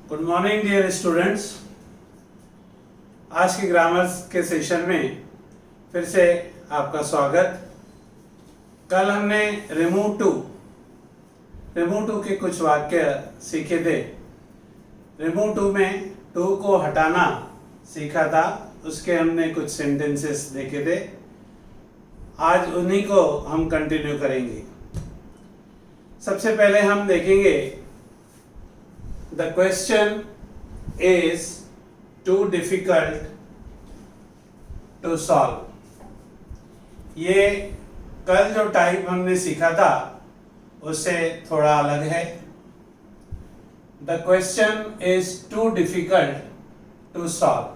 Good morning dear students. आज के grammar के सेशन में फिर से आपका स्वागत। कल हमने रिमूव टू के कुछ वाक्य सीखे थे। रिमूव टू में टू को हटाना सीखा था, उसके हमने कुछ सेंटेंसेस देखे थे। आज उन्हीं को हम कंटिन्यू करेंगे। सबसे पहले हम देखेंगे The question is too difficult to solve। ये कल जो टाइप हमने सीखा था उससे थोड़ा अलग है। The question is too difficult to solve।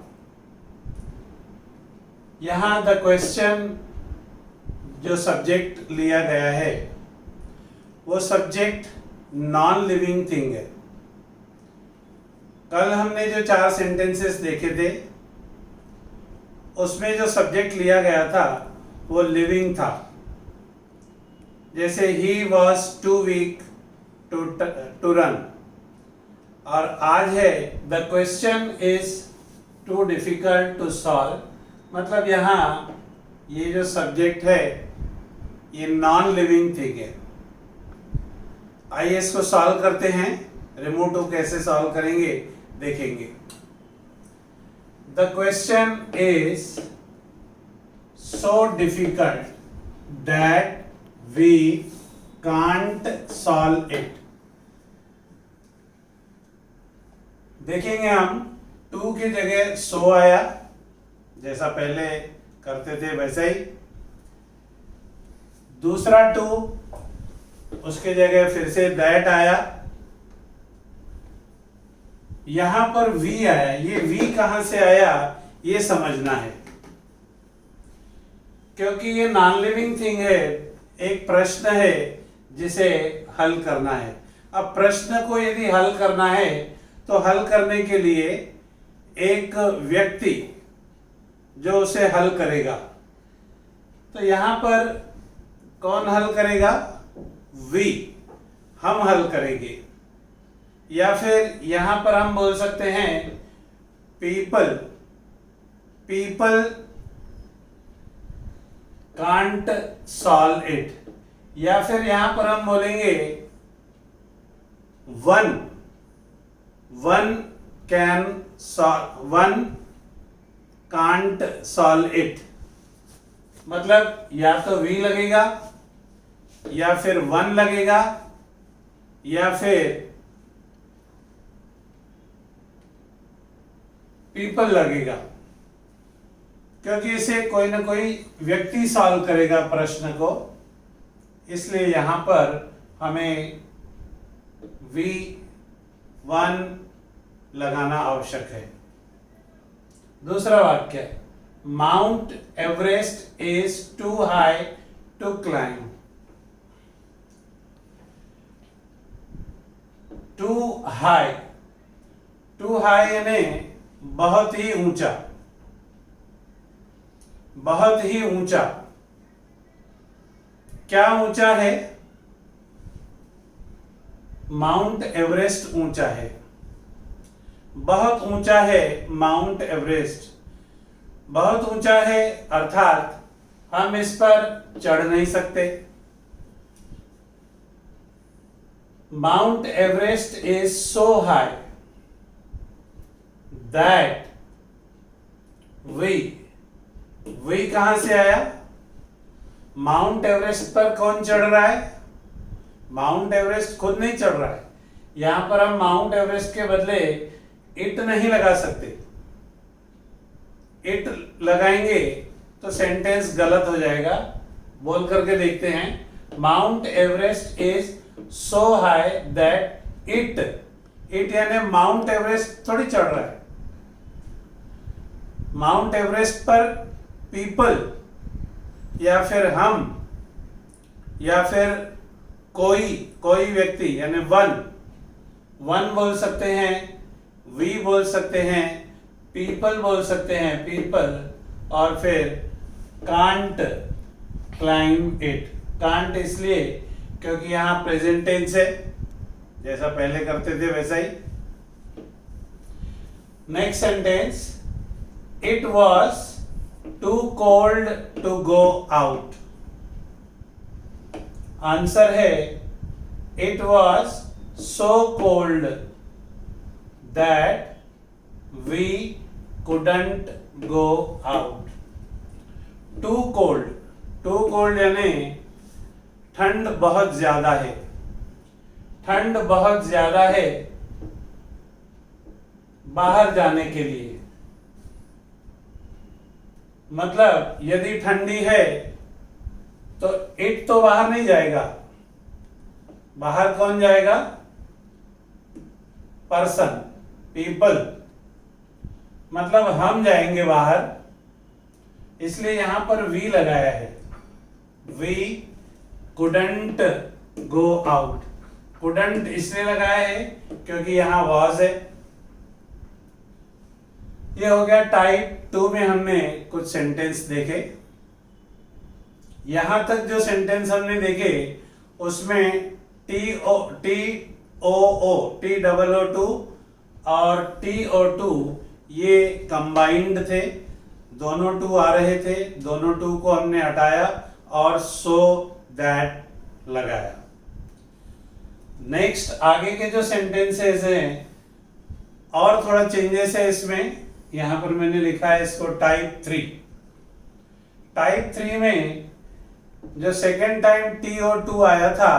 यहाँ the question जो सब्जेक्ट लिया गया है वो सब्जेक्ट नॉन लिविंग थिंग है। कल हमने जो 4 सेंटेंसेस देखे थे उसमें जो सब्जेक्ट लिया गया था वो लिविंग था। जैसे ही was too weak to run, और आज है the question is too difficult to solve. मतलब यहाँ ये जो सब्जेक्ट है ये नॉन लिविंग थिंग है। आइए इसको सॉल्व करते हैं। रिमूव टू कैसे सॉल्व करेंगे देखेंगे। The question is so difficult that we can't solve it. देखेंगे हम टू की जगह सो आया, जैसा पहले करते थे वैसा ही। दूसरा टू, उसके जगह फिर से दैट आया। यहां पर वी आया। ये वी कहां से आया ये समझना है, क्योंकि ये नॉन लिविंग थिंग है। एक प्रश्न है जिसे हल करना है। अब प्रश्न को यदि हल करना है तो हल करने के लिए एक व्यक्ति जो उसे हल करेगा, तो यहां पर कौन हल करेगा? वी, हम हल करेंगे। या फिर यहां पर हम बोल सकते हैं पीपल कांट सॉल्व इट। या फिर यहां पर हम बोलेंगे वन कांट सॉल्व इट। मतलब या तो वी लगेगा, या फिर वन लगेगा, या फिर पीपल लगेगा, क्योंकि इसे कोई ना कोई व्यक्ति सॉल्व करेगा प्रश्न को। इसलिए यहां पर हमें वन लगाना आवश्यक है। दूसरा वाक्य, Mount Everest is too high to climb. Too high यानी बहुत ही ऊंचा, बहुत ही ऊंचा। क्या ऊंचा है? माउंट एवरेस्ट ऊंचा है, बहुत ऊंचा है माउंट एवरेस्ट। बहुत ऊंचा है अर्थात हम इस पर चढ़ नहीं सकते। Mount Everest is so high that we कहां से आया? माउंट एवरेस्ट पर कौन चढ़ रहा है? माउंट एवरेस्ट खुद नहीं चढ़ रहा है। यहां पर हम माउंट एवरेस्ट के बदले इट नहीं लगा सकते। इट लगाएंगे तो सेंटेंस गलत हो जाएगा। बोल करके देखते हैं। Mount Everest is so high that it यानी माउंट एवरेस्ट थोड़ी चढ़ रहा है। माउंट एवरेस्ट पर पीपल या फिर हम या फिर कोई व्यक्ति यानी वन बोल सकते हैं, वी बोल सकते हैं, पीपल बोल सकते हैं, पीपल, और फिर कांट क्लाइंब इट। कांट इसलिए क्योंकि यहां प्रेजेंट टेंस है, जैसा पहले करते थे वैसा ही। Next sentence, it was too cold to go out. Answer है it was so cold that we couldn't go out. Too cold यानी ठंड बहुत ज्यादा है, ठंड बहुत ज्यादा है बाहर जाने के लिए। मतलब यदि ठंडी है तो इट तो बाहर नहीं जाएगा, बाहर कौन जाएगा? पर्सन, पीपल, मतलब हम जाएंगे बाहर, इसलिए यहां पर वी लगाया है। We couldn't go out. Couldn't इसलिए लगाया है क्योंकि यहां वॉज है। ये हो गया टाइप 2 में हमने कुछ सेंटेंस देखे। यहां तक जो सेंटेंस हमने देखे उसमें TOO2 और TO2 ये कंबाइंड थे, दोनों टू आ रहे थे, दोनों टू को हमने हटाया और सो दैट लगाया। नेक्स्ट आगे के जो सेंटेंसेस हैं और थोड़ा चेंजेस है इसमें। यहां पर मैंने लिखा है इसको टाइप 3। टाइप 3 में जो सेकेंड टाइम TO2 आया था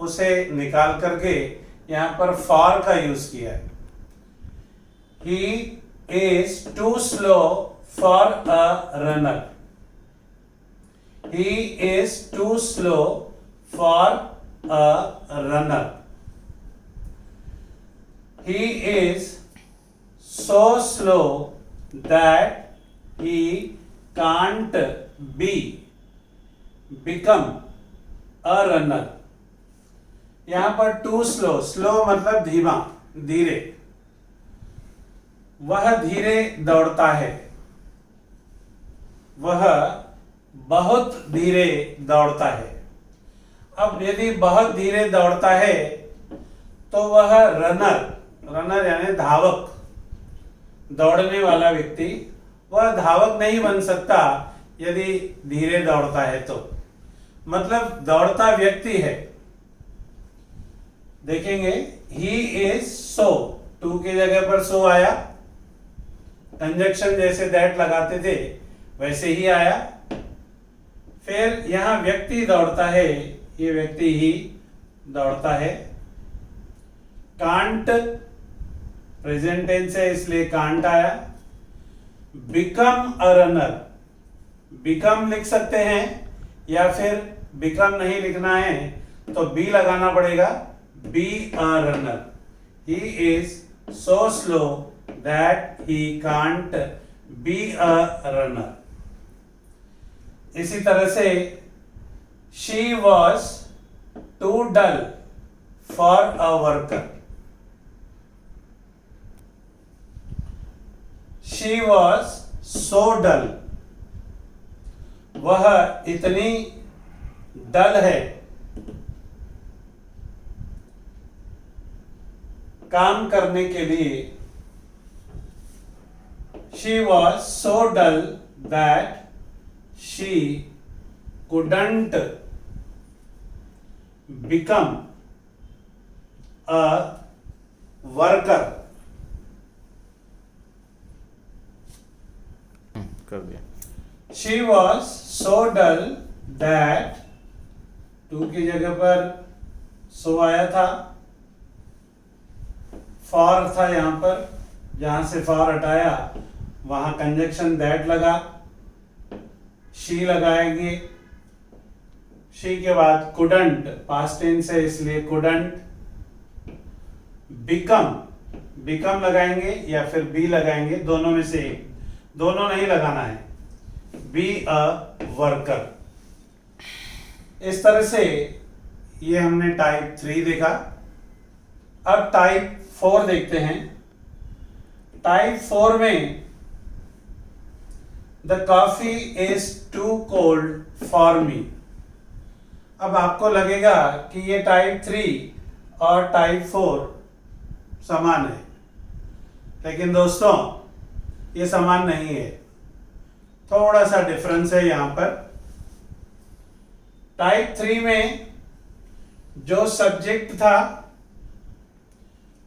उसे निकाल करके यहां पर फॉर का यूज किया है। He is too slow for a runner. He is too slow for a runner. He is so slow that he can't become a runner. यहां पर टू स्लो मतलब धीमा, धीरे। वह धीरे दौड़ता है, वह बहुत धीरे दौड़ता है। अब यदि बहुत धीरे दौड़ता है तो वह रनर यानी धावक, दौड़ने वाला व्यक्ति, वह धावक नहीं बन सकता यदि धीरे दौड़ता है तो। मतलब दौड़ता व्यक्ति है। देखेंगे ही इज सो, टू की जगह पर सो आया, कंजक्शन जैसे दैट लगाते थे वैसे ही आया। फिर यहां व्यक्ति दौड़ता है, ये व्यक्ति ही दौड़ता है। कांट प्रेजेंट टेंस है इसलिए कांट आया। बिकम अ रनर, बिकम लिख सकते हैं या फिर बिकम नहीं लिखना है तो बी लगाना पड़ेगा। Be a runner. He is so slow that he can't be a runner. इसी तरह से she was too dull for a worker. She was so dull, वह इतनी डल है काम करने के लिए। She was so dull that she couldn't become a worker. कर दिया। She was so dull that too की जगह पर सो आया था, फॉर था यहां पर, जहां से फॉर हटाया वहां कंजक्शन दैट लगा, शी लगाएंगे। शी के बाद कुडंट, पास्ट टेंस है इसलिए कुडंट। बिकम लगाएंगे या फिर बी लगाएंगे, दोनों में से एक, दोनों नहीं लगाना है। Be a worker. इस तरह से ये हमने टाइप 3 देखा। अब टाइप 4 देखते हैं। टाइप 4 में the coffee is too cold for me. अब आपको लगेगा कि ये टाइप 3 और टाइप 4 समान है, लेकिन दोस्तों ये समान नहीं है, थोड़ा सा डिफरेंस है यहां पर। टाइप 3 में जो सब्जेक्ट था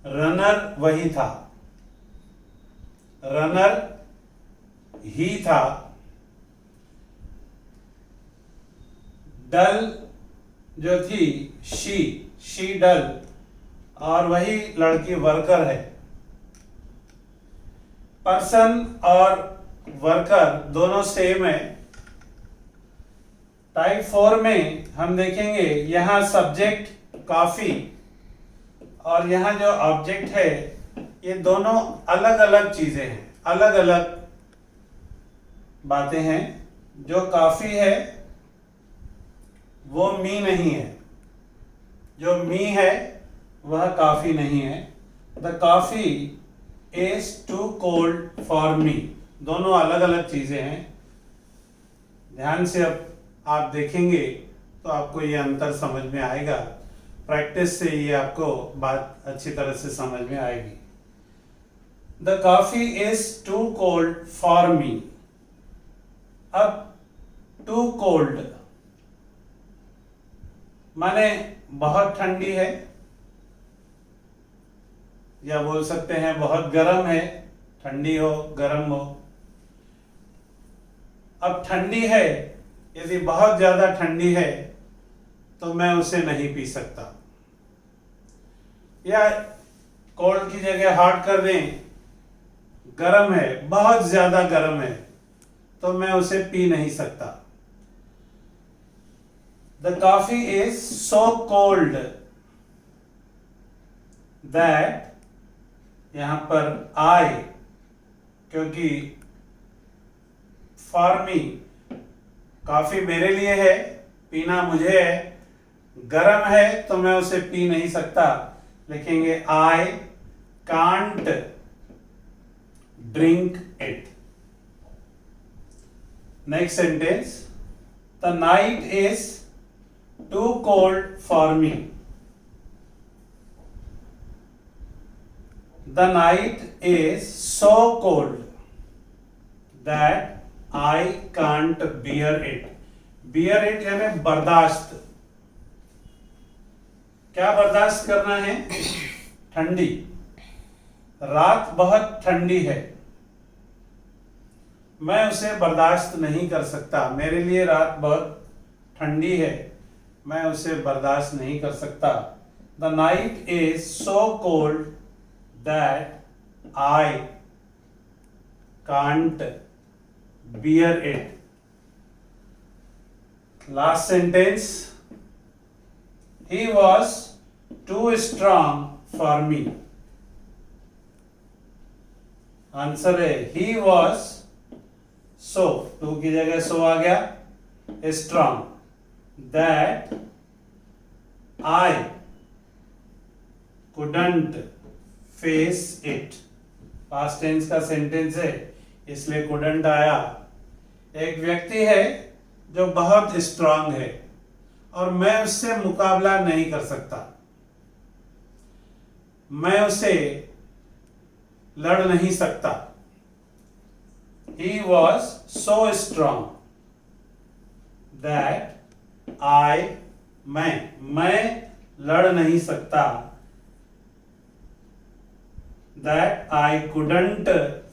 रनर वही था, रनर ही था। डल जो थी शी डल, और वही लड़की वर्कर है। पर्सन और वर्कर दोनों सेम है। टाइप 4 में हम देखेंगे यहां सब्जेक्ट कॉफी और यहां जो ऑब्जेक्ट है ये दोनों अलग अलग चीजें हैं, अलग अलग बातें हैं। जो कॉफी है वो मी नहीं है, जो मी है वह कॉफी नहीं है। The coffee is too cold for me, दोनों अलग अलग चीजें हैं। ध्यान से अब आप देखेंगे तो आपको ये अंतर समझ में आएगा। प्रैक्टिस से ये आपको बात अच्छी तरह से समझ में आएगी। The coffee is too cold for me. अब टू कोल्ड माने बहुत ठंडी है, या बोल सकते हैं बहुत गर्म है, ठंडी हो गर्म हो। अब ठंडी है, यदि बहुत ज्यादा ठंडी है तो मैं उसे नहीं पी सकता। या कोल्ड की जगह हॉट कर दें, गर्म है, बहुत ज्यादा गर्म है तो मैं उसे पी नहीं सकता। The coffee is so cold that, यहां पर आई, क्योंकि फॉर मी कॉफी मेरे लिए है, पीना मुझे है। गर्म है तो मैं उसे पी नहीं सकता, लिखेंगे I can't drink it. Next sentence, the night is too cold for me. The night is so cold that I can't bear it. Bear it यानी बर्दाश्त। क्या बर्दाश्त करना है? ठंडी। रात बहुत ठंडी है, मैं उसे बर्दाश्त नहीं कर सकता। मेरे लिए रात बहुत ठंडी है, मैं उसे बर्दाश्त नहीं कर सकता। The night is so cold that I can't bear it. Last sentence, he was too strong for me. Answer है he was so, टू की जगह so आ गया, strong that I couldn't face it. Past tense का sentence है इसलिए couldn't आया। एक व्यक्ति है जो बहुत स्ट्रांग है और मैं उससे मुकाबला नहीं कर सकता, मैं उसे लड़ नहीं सकता। He was so strong that मैं लड़ नहीं सकता, that I couldn't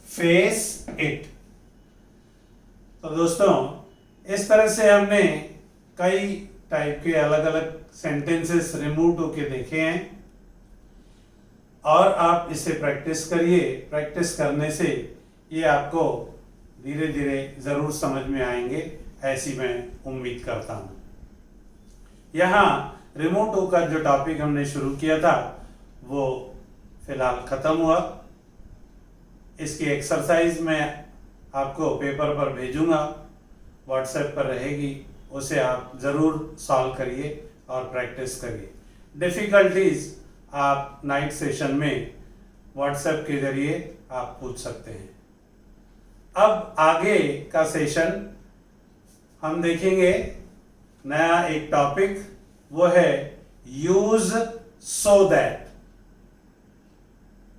face it। तो दोस्तों इस तरह से हमने कई टाइप के अलग अलग सेंटेंसेस रिमूव टू के देखे हैं और आप इसे प्रैक्टिस करिए। प्रैक्टिस करने से ये आपको धीरे धीरे जरूर समझ में आएंगे, ऐसी मैं उम्मीद करता हूँ। यहाँ रिमूव टू का जो टॉपिक हमने शुरू किया था वो फिलहाल खत्म हुआ। इसकी एक्सरसाइज मैं आपको पेपर पर भेजूंगा, व्हाट्सएप पर रहेगी, उसे आप ज़रूर सॉल्व करिए और प्रैक्टिस करिए। डिफ़िकल्टीज आप नाइट सेशन में व्हाट्सएप के जरिए आप पूछ सकते हैं। अब आगे का सेशन हम देखेंगे नया एक टॉपिक, वो है यूज सो दैट।